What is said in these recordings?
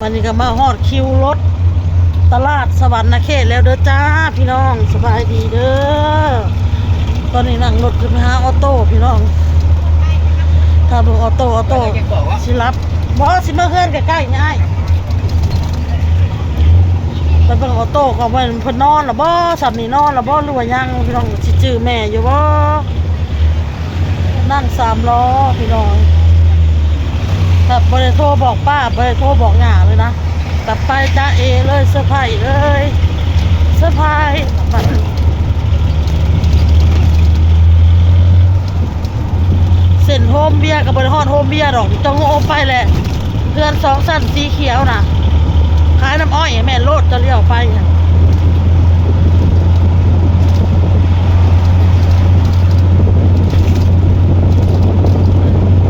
วันนี้ก็มาฮอดคิวรถตลาดสวรรค์เขตแล้วเด้อจ้าพี่น้องสบายดีเด้อตอนนี้นั่งรถขึ้นไปหาออโต้พี่น้องถ้าดูออโต้สิรับบ่สิมาเฮือนใกล้ๆนี่ไอ้ไปเบิ่งออโต้ก็ว่าเพิ่นนอนล่ะบ่สำนี่นอนล่ะบ่หรือว่ายังพี่น้องสิจื้อแม่อยู่บ่นั่ง3ล้อพี่น้องถ้าบ่ได้โทรบอกป้าบ่ได้โทรบอกย่าเลยนะกลับไปจ้าเอเลยเซอร์ไพรส์เลยเซอร์ไพรส์เส้นโฮมเบียร์กับบริฮอดโฮมเบียร์ดอกต้องโอไปแหละเพื่อน2สั้นสีเขียวนะขายน้ำอ้อยแม่โลดจะเลี้ยวไป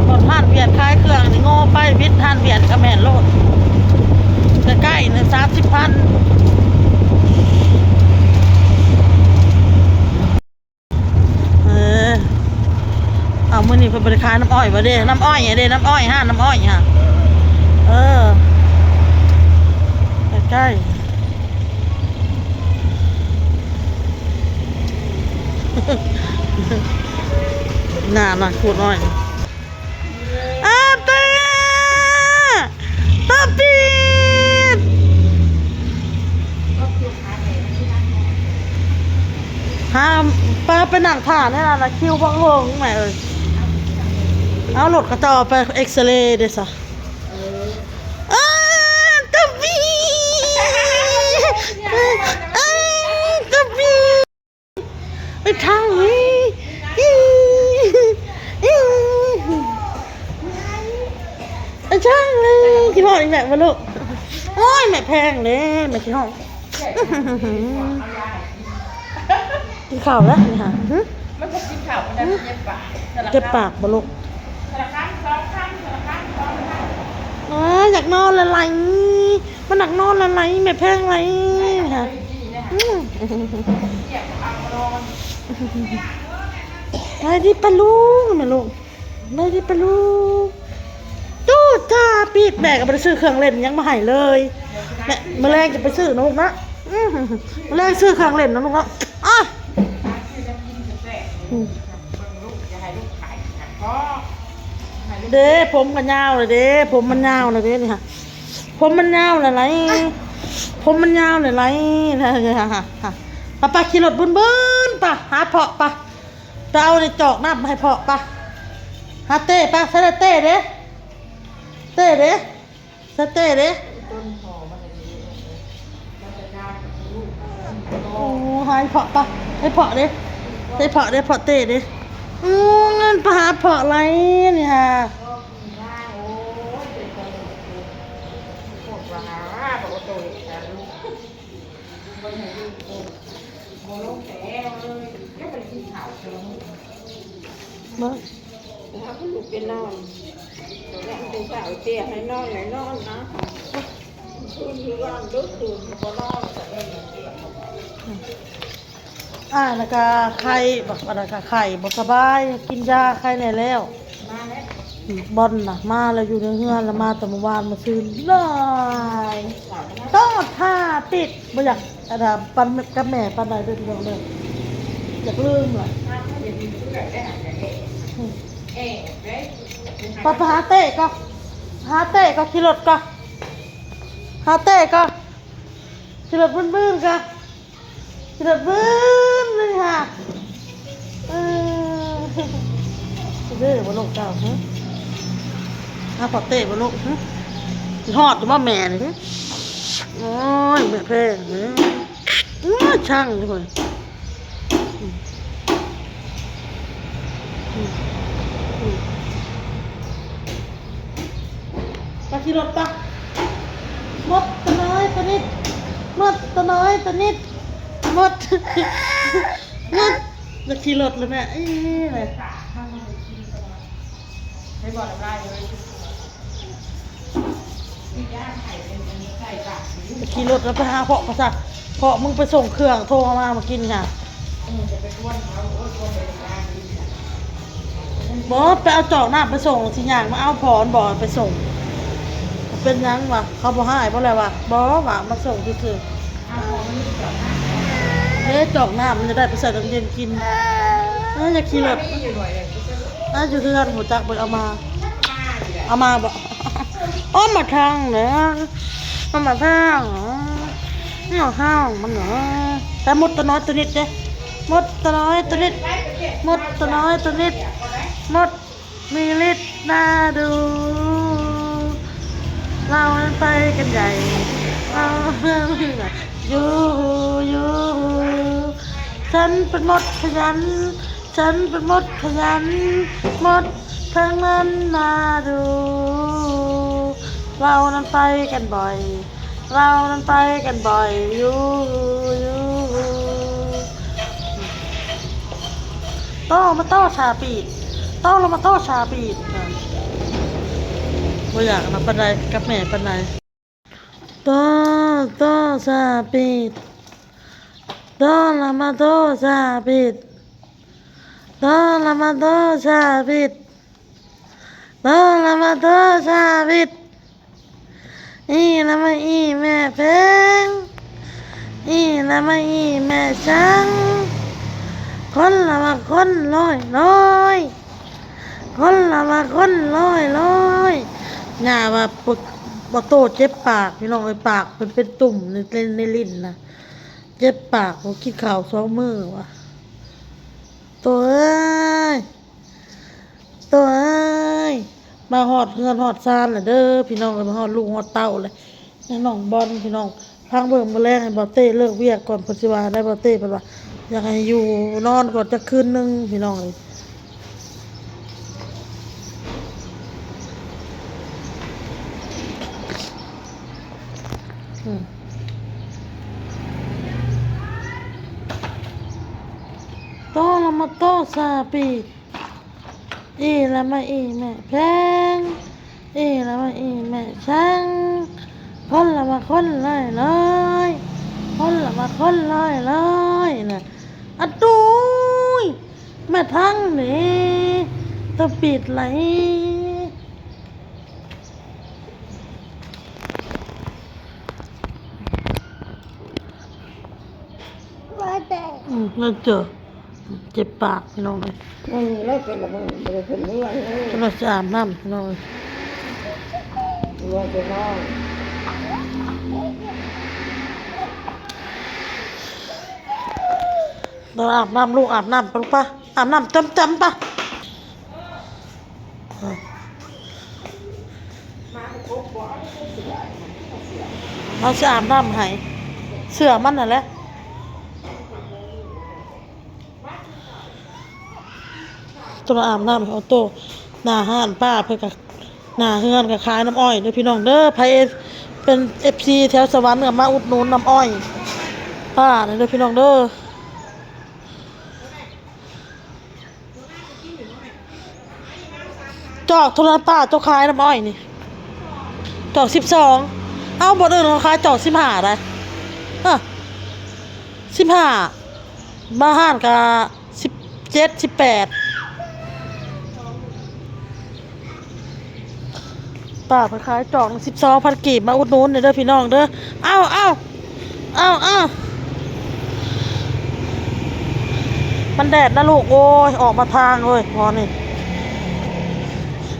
ตอนท่านเวียดขายเครื่องนี่โง่ไปวิทย์ท่านเวียดกับแม่โลดใกล้ๆเนี่ย30,000เอามื้อนี้เพิ่นบริการน้ำอ้อยบ่เด้น้ำอ้อยเด้น้ำอ้อยน้ำอ้อยฮะใกล้ๆน่าขูดน้อยอาเต้ตาปีดป้าไปนั่งถ่านนี่ล่ะคิวบังลงแม่เอ้ยเอารถกระจอไปเอ็กซเรย์เด้ซะตาปีตาปีไปทางนี้ใช่เลยที่พ่อนี่แม่มาลูกโอ้ยแม่แพงเลยแม่ที่ห้องกินข้าวแล้วนี่ค่ะมันก็กินข้าวมันได้เจ็บปากเจ็บปากมาลูกอยากนอนอะไรมันหนักนอนอะไรแม่แพงอะไรค่ะไปดิปะลูกแม่ลูกไปดิปะลูกตู้จ้าปีดแม่ก็ไปซื้อเครื่องเล่นยังมาให้เลยแม่เมื่อแรงจะไปซื้อนะลูกนะเมื่อแรงซื้อเครื่องเล่นนะลูกนะเด้ผมกันยาวเลยเด้ผมมันยาวเลยเด้นี่ค่ะผมมันยาวเลยไรผมมันยาวเลยไรป้าขี่รถบึ้นป่ะหาเพาะป่ะจะเอาในจอกน้ำให้เพาะป่ะหาเต้ป่ะใช่เต้เด้เต้เด้ใช่เต้เด้โอ้หายเพาะป่ะให้เพาะเด้ให้เพาะเด้เพาะเต้เด้เงินปลาเพาะอะไรนี่ฮะมาถ้าคุณลูกเป็นนอนแล้วเป็นสาวเตี้ยให้นอนไหนนอนนะคือร้อนดึกตื่นก็นอนแต่เองแล้วก็ไข่บอกว่าแล้วก็ไข่บ่สบายกินยาไข้แน่แล้วมาแล้วบอลน่ะมาแล้วอยู่ในเฮือนแล้วมาแต่เมื่อวานมาซื้อเลยต้องท่าติดบ่อยากอะไรปันกับแม่ปันใดเด้อพี่น้องเด้ออยากลืมล่ะป้าหาเต้ก็ขี่รถก็หาเต้ก็ขี่รถบึ้นๆก็ขี่รถบึ้นเลยค่ะเด้อบ่ลูกเจ้าฮะพอเต้บ่ลูกฮะฮอดตัวแม่นี่โอ้ยแม่แพงช่างทุกคนไปขี่รถปะมดตัวน้อยตัวนิดมดตัวน้อยตัวนิดมดจะขี่รถเลยแม่เลยให้บอกได้เลยจะขี่รถแล้วไปหาเพาะประสาทเพาะมึงไปส่งเครื่องโทรมากินค่ะบอกไปเอาจอกหน้าไปส่งสิอย่างมาเอาพรบอกไปส่ง เป็นหยังวะเขาบ่ให้บ่แล้ววะบ่ว่ามาส่งซื่อๆเด้จอกน้ำมันจะได้ไปใส่น้ำเย็นกินอยากขี่รถอยู่เทือนหัวจักเบิดเอามาบ่อ้อมมาทางเด้ออ้อมมาทางนี่เอาห้างมันเหรอแต่มดตัวน้อยตัวนิดเด้มดตัวน้อยตัวนิดมดตัวน้อยตัวนิดมดมีฤทธิ์น่าดูเราไปกันใหญ่เราอยู่ฉันเป็นมดขยันฉันเป็นมดขยันมดทั้งนั้นน่าดูเรานั้นไปกันบ่อยเรานั้นไปกันบ่อยอยู่โต้มาโต้ชาปีดโต้เรามาโต้ชาปีดบ่อยากมาปันใดกับแม่ปันใดโต้ชาปีดโต้เรามาโต้ชาปีดโต้เรามาโต้ชาปีดโต้เรามาโต้ชาปีดอีละมาอีแม่เพงอีละมาอีแม่ช่างคนละมาคนลอยคนละมาคนลอยหน้าว่าบ่โตเจ็บปากพี่น้องไอ้ปากเป็นตุ่มในลิ้นนะเจ็บปากบ่กินข้าว2 มื้อว่ะตัวเอ้ยมาฮอดเฮือนฮอดซานล่ะเด้อพี่น้องมาฮอดลูกฮอดเต้าเลยน้องบอลพี่น้องพังเบิ่งมื้อแรกให้บ่เต้เลิกเวียกก่อนเพิ่นสิว่าได้บ่เต้เพิ่นว่าอยากให้อยู่นอนก่อนจักคืนนึงพี่น้องเอ้ยโตละมาโตซาปีอีละมาอีแม่แพงอีละมาอีแม่ช่างคนละมาคนเลยคนละมาคนเลยน่ะอะดูยแม่ทั้งนี่ตะปิดไหลแล้วเจ็บปากพี่น้องเลย แล้วเป็นละมึงบ่ได้เป็นเรื่องเลย เราจะอาบน้ำพี่น้องเลย ว่าจะนอน เราอาบน้ำลูกอาบน้ำปะลูกปะอาบน้ำจำปะเราจะอาบน้ำให้เสื้อมันน่ะแหละตัวอาบน้ำให้ออโต้หน้าห้านป้าเพื่อกับหน้าเฮือนกับขายน้ำอ้อยเด้อพี่น้องเด้อไผเป็น FC แถวสวรรค์ก็มาอุดหนุนน้ำอ้อยป้าเด้อพี่น้องเด้อจอกโทรป้าเจ้าขายน้ำอ้อยนี่จอก12เอาบ่อื่นเขาขายจอก15ได้15มาห้านก็17 18ป้าเพิ่นขายจอก12,000 กีบมาอุดหนุนเด้อพี่น้องเด้อเอามันแดดนะลูกโอ้ยออกมาทางเลยพอนี่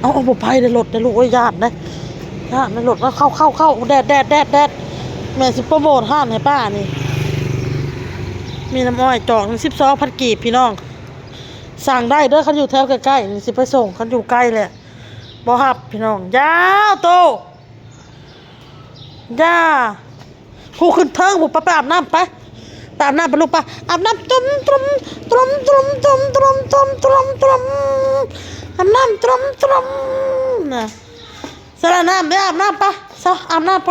เอาบ่ไปได้รถได้ลูกโอ้ยญาติได้ญาติในรถแล้วเข้าแดดแม่สิโปรโมทห้านให้ป้านี่มีน้ำอ้อยจอก12,000 กีบพี่น้องสั่งได้เด้อคันอยู่แถวใกล้ๆนี่สิไปส่งคันอยู่ใกล้แหละบ่ฮับพี่น้องยาวโตย่าผู้ขึ้นเทิงผู้ไปอาบน้ำไปอาบน้ำไปลูกไปอาบน้ำตุ่มอาบน้ำตุ่มน่ะสระน้ำไปอาบน้ำไปซะอาบน้ำไป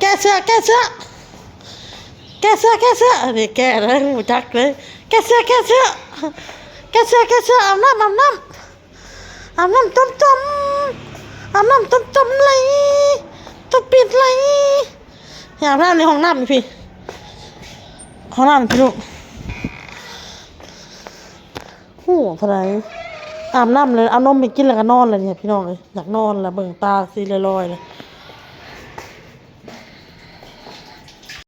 แก้เสื้อนี่แก้เลยหูจักเลยแก้เสื้ออาบน้ำตุ่มอาบน้ำตุ่มเลยตุ่มปิดเลยอาบน้ำในห้องน้ำพี่ห้องน้ำพี่ลูกโอ้เท่าไหร่อ อาบน้ำเลยเอานมไปกินแล้วก็นอนเลยเนี่ยพี่น้องเลยอยากนอนแล้วเบิ่งตาสีลอยๆเลย